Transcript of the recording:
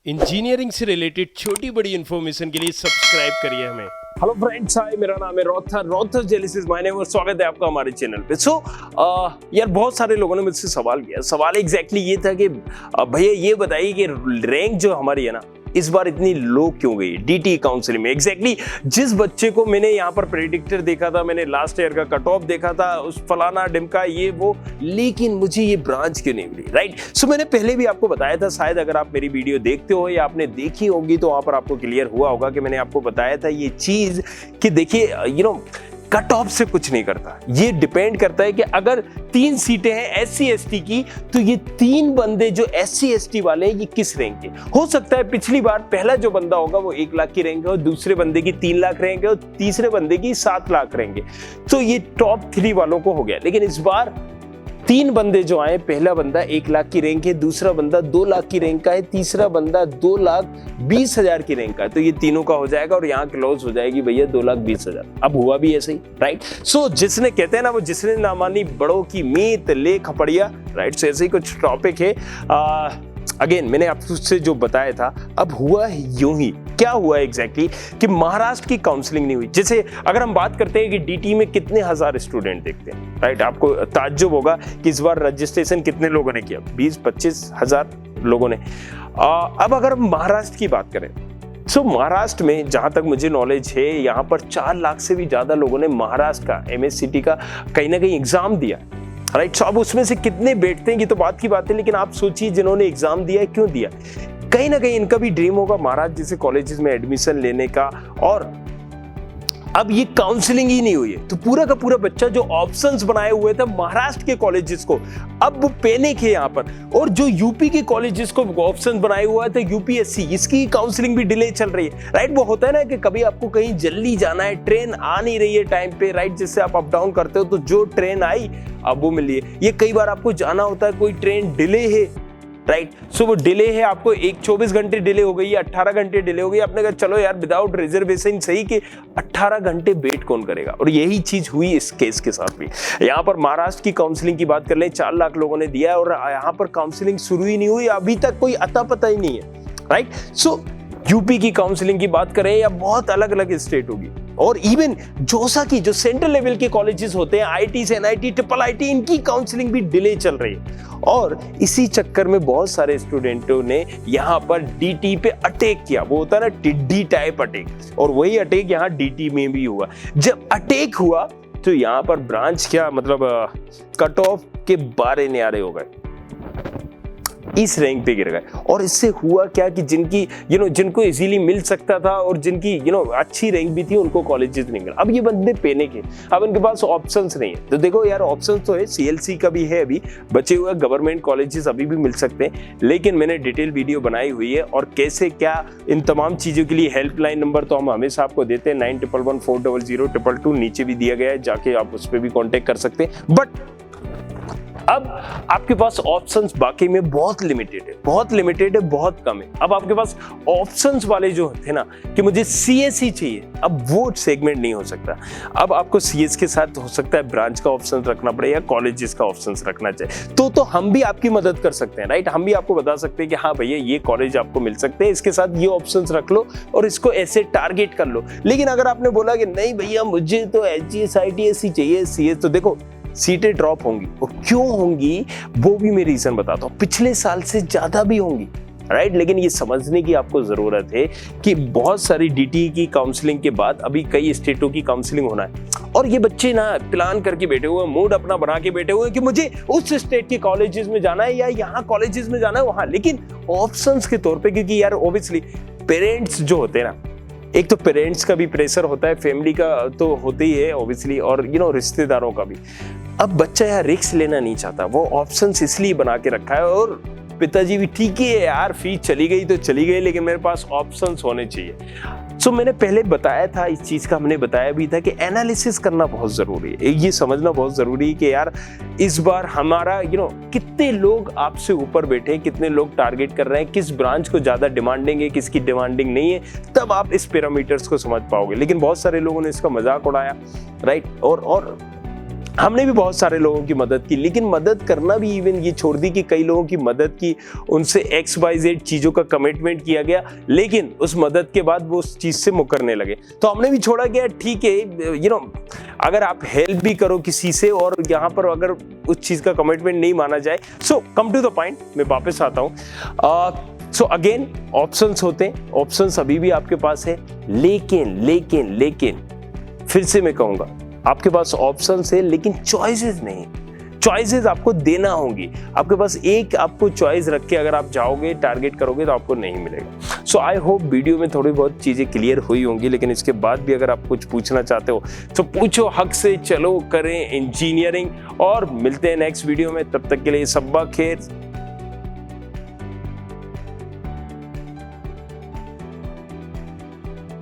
Engineering से related छोटी बड़ी इन्फॉर्मेशन के लिए सब्सक्राइब करिए हमें। हेलो फ्रेंड्स, हाय, मेरा नाम है रॉथर जेलिसिस माय नेम और स्वागत है आपका हमारे चैनल पे। यार बहुत सारे लोगों ने मुझसे सवाल किया। सवाल एग्जैक्टली ये था कि भैया ये बताइए कि रैंक जो हमारी है ना इस बार इतनी लो क्यों गई डीटी काउंसलिंग में। एग्जैक्टली जिस बच्चे को मैंने यहाँ पर प्रेडिक्टर देखा था, मैंने लास्ट ईयर का कट ऑफ देखा था, उस फलाना डिमका ये वो, लेकिन मुझे ये ब्रांच क्यों नहीं मिली, राइट। सो मैंने पहले भी आपको बताया था, शायद अगर आप मेरी वीडियो देखते हो या आपने देखी होगी तो वहां पर आपको क्लियर हुआ होगा कि मैंने आपको बताया था ये चीज कि देखिए कट ऑफ से कुछ नहीं करता। ये डिपेंड करता है कि अगर 3 सीटें हैं एससी एसटी की, तो ये 3 बंदे जो एससी एसटी वाले हैं ये किस रैंक के हो सकता है। पिछली बार पहला जो बंदा होगा वो 1 लाख की रैंक है और दूसरे बंदे की 3 लाख रैंक है और तीसरे बंदे की 7 लाख रैंक है। तो ये टॉप 3 वालों को हो गया। लेकिन इस बार 3 बंदे जो आए, पहला बंदा 1 लाख की रैंक है, दूसरा बंदा 2 लाख की रैंक का है, तीसरा बंदा 2,20,000 की रैंक का है। तो ये तीनों का हो जाएगा और यहाँ क्लोज हो जाएगी भैया 2,20,000। अब हुआ भी ऐसे ही, राइट। सो जिसने कहते हैं ना वो जिसने ना मानी बड़ों की मीत ले खपड़िया, राइट। सो ऐसे ही कुछ टॉपिक है। अगेन मैंने आपसे जो बताया था, अब हुआ यूं ही। क्या हुआ एग्जैक्टली कि महाराष्ट्र की काउंसलिंग नहीं हुई। जैसे अगर हम बात करते हैं कि डीटी में कितने हजार स्टूडेंट देखते हैं, राइट, आपको ताज्जुब होगा कि इस बार रजिस्ट्रेशन कितने लोगों ने किया, 20-25 हजार लोगों ने। अब अगर हम महाराष्ट्र की बात करें, सो महाराष्ट्र में जहां तक मुझे नॉलेज है, यहाँ पर 4 लाख से भी ज्यादा लोगों ने महाराष्ट्र का MSCT का कहीं ना कहीं एग्जाम दिया, राइट। सो अब उसमें से कितने बैठते हैं ये तो बात की बात है, लेकिन आप सोचिए जिन्होंने एग्जाम दिया है, क्यों दिया। कहीं ना कहीं इनका भी ड्रीम होगा महाराष्ट्र जैसे कॉलेजेस में एडमिशन लेने का, और अब ये काउंसलिंग ही नहीं हुई है तो पूरा का पूरा बच्चा जो ऑप्शंस बनाए हुए थे महाराष्ट्र के कॉलेजेस को, अब वो पैनिक है यहाँ पर। और जो यूपी के कॉलेजेस को ऑप्शंस बनाए हुआ थे यूपीएससी, इसकी काउंसलिंग भी डिले चल रही है, राइट। वो होता है ना कि कभी आपको कहीं जल्दी जाना है, ट्रेन आ नहीं रही है टाइम पे, राइट, जिससे आप अप डाउन करते हो, तो जो ट्रेन आई अब वो मिली है। ये कई बार आपको जाना होता है, कोई ट्रेन डिले है, राइट। सो वो डिले है, आपको 24 घंटे डिले हो गई है, 18 घंटे डिले हो गई, आपने कहा चलो यार विदाउट रिजर्वेशन सही कि 18 घंटे वेट कौन करेगा। और यही चीज हुई इस केस के साथ भी। यहाँ पर महाराष्ट्र की काउंसलिंग की बात कर लें, 4 लाख लोगों ने दिया है और यहाँ पर काउंसलिंग शुरू ही नहीं हुई, अभी तक कोई अता पता ही नहीं है, राइट। सो यूपी की काउंसलिंग की बात करें या बहुत अलग अलग स्टेट होगी, और इवन जोसा की जो सेंट्रल लेवल के कॉलेजेस होते हैं, IIT से NIT, IIIT, इनकी काउंसलिंग भी डिले चल रही है। और इसी चक्कर में बहुत सारे स्टूडेंटों ने यहाँ पर DT पे अटैक किया। वो होता है ना टिड्डी टाइप अटैक, और वही अटैक यहाँ DT में भी हुआ। जब अटैक हुआ तो यहाँ पर ब्रांच क्या मतलब कट ऑफ के 12 न्यारे हो गए, इस रैंक पे गिर गए। और इससे हुआ क्या कि जिनकी जिनको इजीली मिल सकता था और जिनकी अच्छी रैंक भी थी, उनको कॉलेजेस नहीं मिला। अब ये बंदे पैनिक है, अब इनके पास ऑप्शंस नहीं है। तो देखो यार, ऑप्शंस तो है, CLC का भी है, अभी बचे हुए गवर्नमेंट कॉलेजेस अभी भी मिल सकते हैं, लेकिन मैंने डिटेल वीडियो बनाई हुई है। और कैसे क्या इन तमाम चीजों के लिए हेल्पलाइन नंबर तो हम हमेशा आपको देते हैं, 9111400222, नीचे भी दिया गया है, जाके आप उस पर भी कॉन्टेक्ट कर सकते हैं। बट अब आपके पास ऑप्शंस बाकी में बहुत लिमिटेड है, बहुत कम है। अब आपके पास ऑप्शंस वाले जो थे ना कि मुझे CS ही चाहिए, अब वो सेगमेंट नहीं हो सकता। अब आपको CS के साथ हो सकता है ब्रांच का ऑप्शन रखना पड़े या कॉलेजेस का ऑप्शन रखना चाहिए। तो हम भी आपकी मदद कर सकते हैं, राइट। हम भी आपको बता सकते हैं कि हाँ भैया ये कॉलेज आपको मिल सकते हैं, इसके साथ ये ऑप्शंस रख लो और इसको ऐसे टारगेट कर लो। लेकिन अगर आपने बोला कि नहीं भैया मुझे तो HGS ITS ही चाहिए, CS, तो देखो सीटें ड्रॉप होंगी। और क्यों होंगी वो भी मैं रीजन बताता हूँ, पिछले साल से ज्यादा भी होंगी, राइट। लेकिन ये समझने की आपको जरूरत है कि बहुत सारी DT की काउंसलिंग के बाद अभी कई स्टेटों की काउंसलिंग होना है, और ये बच्चे ना प्लान करके बैठे हुए हैं, मूड अपना बना के बैठे हुए हैं कि मुझे उस स्टेट के कॉलेजेस में जाना है या यहाँ कॉलेजेस में जाना है वहां, लेकिन ऑप्शंस के तौर पे, क्योंकि यार ऑब्वियसली पेरेंट्स जो होते हैं ना, एक तो पेरेंट्स का भी प्रेशर होता है, फैमिली का तो होते ही है ऑब्वियसली, और रिश्तेदारों का भी। अब बच्चा यार रिस्क लेना नहीं चाहता, वो ऑप्शंस इसलिए बना के रखा है। और पिताजी भी ठीक ही है यार, फीस चली गई तो चली गई, लेकिन मेरे पास ऑप्शंस होने चाहिए। सो मैंने पहले बताया था इस चीज का, हमने बताया भी था कि एनालिसिस करना बहुत जरूरी है, ये समझना बहुत जरूरी है कि यार इस बार हमारा कितने लोग आपसे ऊपर बैठे हैं, कितने लोग टारगेट कर रहे हैं, किस ब्रांच को ज्यादा डिमांडिंग है, किसकी डिमांडिंग नहीं है, तब आप इस पैरामीटर्स को समझ पाओगे। लेकिन बहुत सारे लोगों ने इसका मजाक उड़ाया, राइट। और हमने भी बहुत सारे लोगों की मदद की, लेकिन मदद करना भी इवन ये छोड़ दी कि कई लोगों की मदद की, उनसे XYZ चीज़ों का कमिटमेंट किया गया, लेकिन उस मदद के बाद वो उस चीज़ से मुकरने लगे। तो हमने भी छोड़ा गया, ठीक है अगर आप हेल्प भी करो किसी से और यहाँ पर अगर उस चीज़ का कमिटमेंट नहीं माना जाए, सो कम टू द पॉइंट, मैं वापस आता हूँ। सो अगेन ऑप्शंस होते हैं, ऑप्शंस अभी भी आपके पास है, लेकिन फिर से मैं कहूँगा आपके पास ऑप्शंस है लेकिन चॉइसेस नहीं। चॉइसेस आपको देना होंगी, आपके पास एक आपको चॉइस रख के अगर आप जाओगे टारगेट करोगे तो आपको नहीं मिलेगा। सो आई होप वीडियो में थोड़ी बहुत चीज़ें क्लियर हुई होंगी, लेकिन इसके बाद भी अगर आप कुछ पूछना चाहते हो तो पूछो हक से। चलो करें इंजीनियरिंग और मिलते हैं नेक्स्ट वीडियो में, तब तक के लिए सब्बा खैर।